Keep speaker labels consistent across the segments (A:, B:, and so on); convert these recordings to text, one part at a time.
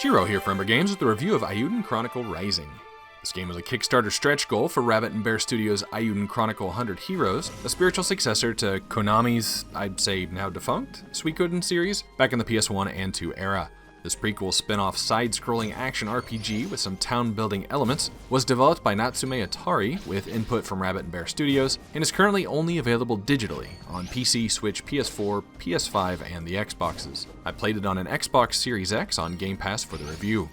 A: Shiro here for Umbra Games with a review of Eiyuden Chronicle Rising. This game was a Kickstarter stretch goal for Rabbit and Bear Studios' Eiyuden Chronicle 100 Heroes, a spiritual successor to Konami's, I'd say now defunct, Suikoden series, back in the PS1 and 2 era. This prequel spin-off side-scrolling action RPG with some town-building elements was developed by Natsume Atari with input from Rabbit and Bear Studios, and is currently only available digitally on PC, Switch, PS4, PS5, and the Xboxes. I played it on an Xbox Series X on Game Pass for the review.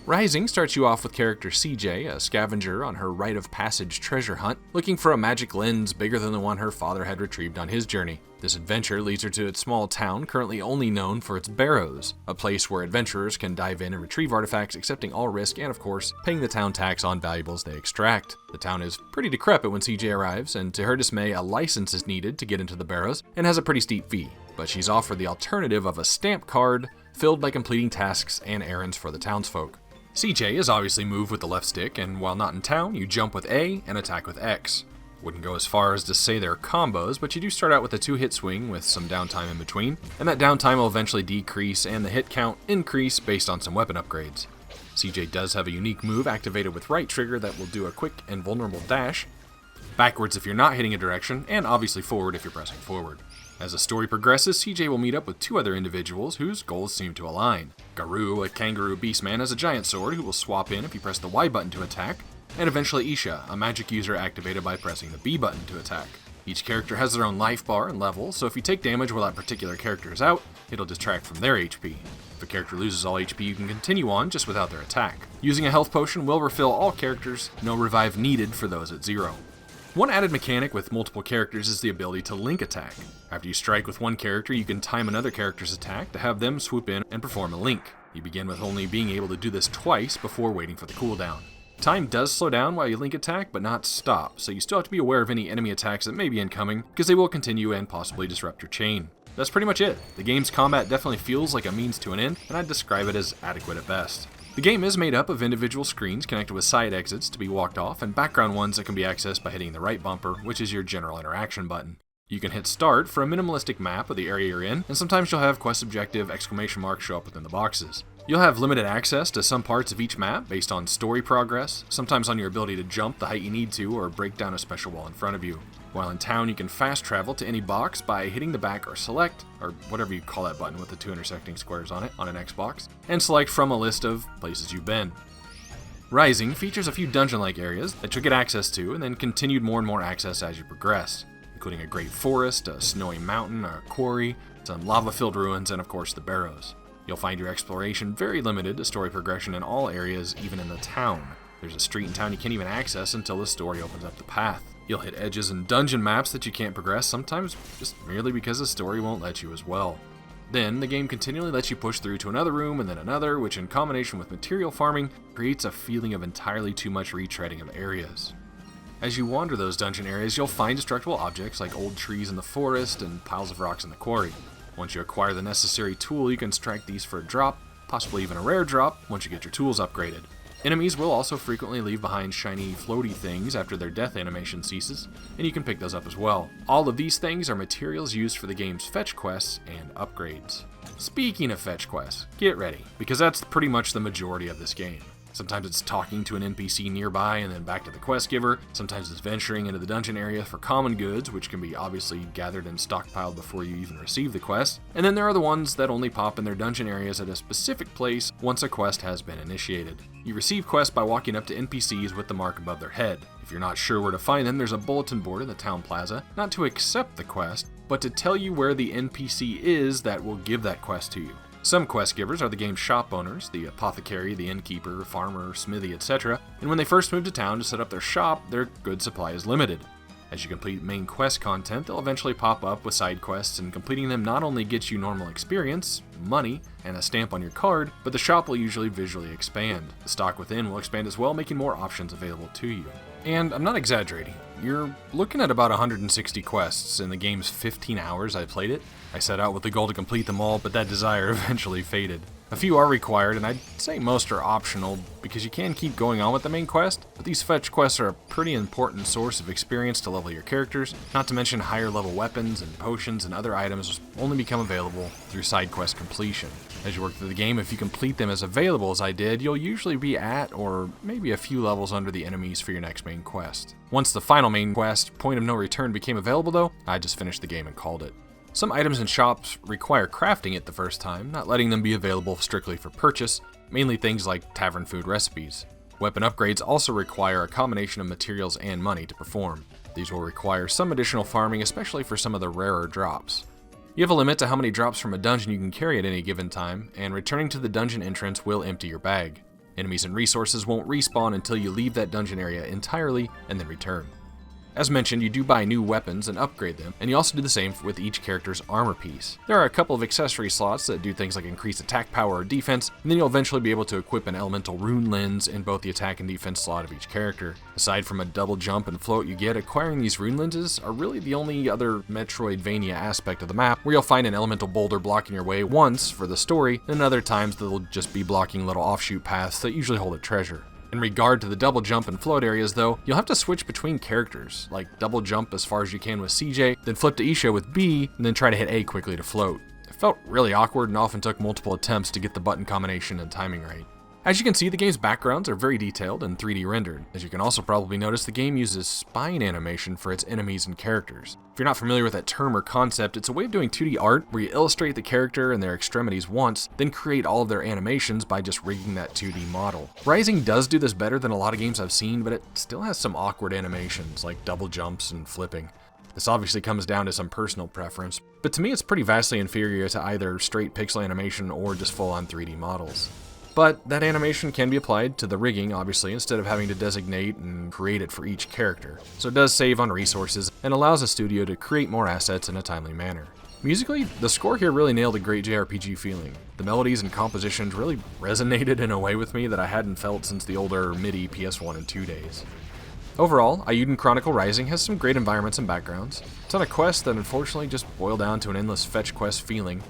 A: Rising starts you off with character CJ, a scavenger on her rite of passage treasure hunt, looking for a magic lens bigger than the one her father had retrieved on his journey. This adventure leads her to its small town, currently only known for its barrows, a place where adventurers can dive in and retrieve artifacts, accepting all risk and, of course, paying the town tax on valuables they extract. The town is pretty decrepit when CJ arrives, and to her dismay, a license is needed to get into the barrows, and has a pretty steep fee. But she's offered the alternative of a stamp card, filled by completing tasks and errands for the townsfolk. CJ is obviously moved with the left stick, and while not in town, you jump with A and attack with X. Wouldn't go as far as to say they're combos, but you do start out with a 2-hit swing with some downtime in between, and that downtime will eventually decrease and the hit count increase based on some weapon upgrades. CJ does have a unique move activated with right trigger that will do a quick and vulnerable dash, backwards if you're not hitting a direction, and obviously forward if you're pressing forward. As the story progresses, CJ will meet up with two other individuals whose goals seem to align. Garou, a kangaroo beastman, has a giant sword who will swap in if you press the Y button to attack, and eventually Isha, a magic user activated by pressing the B button to attack. Each character has their own life bar and level, so if you take damage while that particular character is out, it'll detract from their HP. If a character loses all HP, you can continue on just without their attack. Using a health potion will refill all characters, no revive needed for those at 0. One added mechanic with multiple characters is the ability to link attack. After you strike with one character, you can time another character's attack to have them swoop in and perform a link. You begin with only being able to do this twice before waiting for the cooldown. Time does slow down while you link attack, but not stop, so you still have to be aware of any enemy attacks that may be incoming, because they will continue and possibly disrupt your chain. That's pretty much it. The game's combat definitely feels like a means to an end, and I'd describe it as adequate at best. The game is made up of individual screens connected with side exits to be walked off and background ones that can be accessed by hitting the right bumper, which is your general interaction button. You can hit start for a minimalistic map of the area you're in, and sometimes you'll have quest objective exclamation marks show up within the boxes. You'll have limited access to some parts of each map based on story progress, sometimes on your ability to jump the height you need to or break down a special wall in front of you. While in town, you can fast travel to any box by hitting the back or select, or whatever you call that button with the two intersecting squares on it, on an Xbox, and select from a list of places you've been. Rising features a few dungeon-like areas that you'll get access to, and then continued more and more access as you progress, including a great forest, a snowy mountain, a quarry, some lava-filled ruins, and of course the barrows. You'll find your exploration very limited to story progression in all areas, even in the town. There's a street in town you can't even access until the story opens up the path. You'll hit edges and dungeon maps that you can't progress, sometimes just merely because the story won't let you as well. Then, the game continually lets you push through to another room and then another, which in combination with material farming, creates a feeling of entirely too much retreading of areas. As you wander those dungeon areas, you'll find destructible objects like old trees in the forest and piles of rocks in the quarry. Once you acquire the necessary tool, you can strike these for a drop, possibly even a rare drop, once you get your tools upgraded. Enemies will also frequently leave behind shiny, floaty things after their death animation ceases, and you can pick those up as well. All of these things are materials used for the game's fetch quests and upgrades. Speaking of fetch quests, get ready, because that's pretty much the majority of this game. Sometimes it's talking to an NPC nearby and then back to the quest giver. Sometimes it's venturing into the dungeon area for common goods, which can be obviously gathered and stockpiled before you even receive the quest. And then there are the ones that only pop in their dungeon areas at a specific place once a quest has been initiated. You receive quests by walking up to NPCs with the mark above their head. If you're not sure where to find them, there's a bulletin board in the town plaza, not to accept the quest, but to tell you where the NPC is that will give that quest to you. Some quest givers are the game's shop owners, the apothecary, the innkeeper, farmer, smithy, etc., and when they first move to town to set up their shop, their goods supply is limited. As you complete main quest content, they'll eventually pop up with side quests, and completing them not only gets you normal experience, money, and a stamp on your card, but the shop will usually visually expand. The stock within will expand as well, making more options available to you. And I'm not exaggerating. You're looking at about 160 quests in the game's 15 hours I played it. I set out with the goal to complete them all, but that desire eventually faded. A few are required, and I'd say most are optional, because you can keep going on with the main quest, but these fetch quests are a pretty important source of experience to level your characters, not to mention higher level weapons and potions and other items only become available through side quest completion. As you work through the game, if you complete them as available as I did, you'll usually be at, or maybe a few levels under the enemies for your next main quest. Once the final main quest, Point of No Return, became available though, I just finished the game and called it. Some items in shops require crafting it the first time, not letting them be available strictly for purchase, mainly things like tavern food recipes. Weapon upgrades also require a combination of materials and money to perform. These will require some additional farming, especially for some of the rarer drops. You have a limit to how many drops from a dungeon you can carry at any given time, and returning to the dungeon entrance will empty your bag. Enemies and resources won't respawn until you leave that dungeon area entirely and then return. As mentioned, you do buy new weapons and upgrade them, and you also do the same with each character's armor piece. There are a couple of accessory slots that do things like increase attack power or defense, and then you'll eventually be able to equip an elemental rune lens in both the attack and defense slot of each character. Aside from a double jump and float you get, acquiring these rune lenses are really the only other Metroidvania aspect of the map, where you'll find an elemental boulder blocking your way once for the story, and other times they'll just be blocking little offshoot paths that usually hold a treasure. In regard to the double jump and float areas though, you'll have to switch between characters, like double jump as far as you can with CJ, then flip to Isha with B, and then try to hit A quickly to float. It felt really awkward and often took multiple attempts to get the button combination and timing right. As you can see, the game's backgrounds are very detailed and 3D rendered. As you can also probably notice, the game uses spine animation for its enemies and characters. If you're not familiar with that term or concept, it's a way of doing 2D art where you illustrate the character and their extremities once, then create all of their animations by just rigging that 2D model. Rising does do this better than a lot of games I've seen, but it still has some awkward animations like double jumps and flipping. This obviously comes down to some personal preference, but to me it's pretty vastly inferior to either straight pixel animation or just full-on 3D models. But that animation can be applied to the rigging, obviously, instead of having to designate and create it for each character. So it does save on resources and allows the studio to create more assets in a timely manner. Musically, the score here really nailed a great JRPG feeling. The melodies and compositions really resonated in a way with me that I hadn't felt since the older MIDI PS1 and 2 days. Overall, Eiyuden Chronicle Rising has some great environments and backgrounds. It's on a quest that unfortunately just boil down to an endless fetch quest feeling.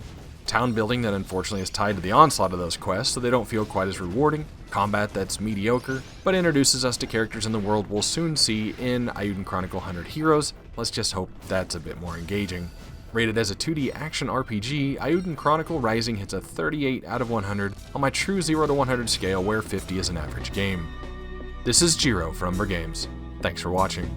A: Town building that unfortunately is tied to the onslaught of those quests, so they don't feel quite as rewarding, combat that's mediocre, but introduces us to characters in the world we'll soon see in Eiyuden Chronicle 100 Heroes. Let's just hope that's a bit more engaging. Rated as a 2D action RPG, Eiyuden Chronicle Rising hits a 38 out of 100 on my true 0 to 100 scale, where 50 is an average game. This is Jiro from Umbra Games. Thanks for watching.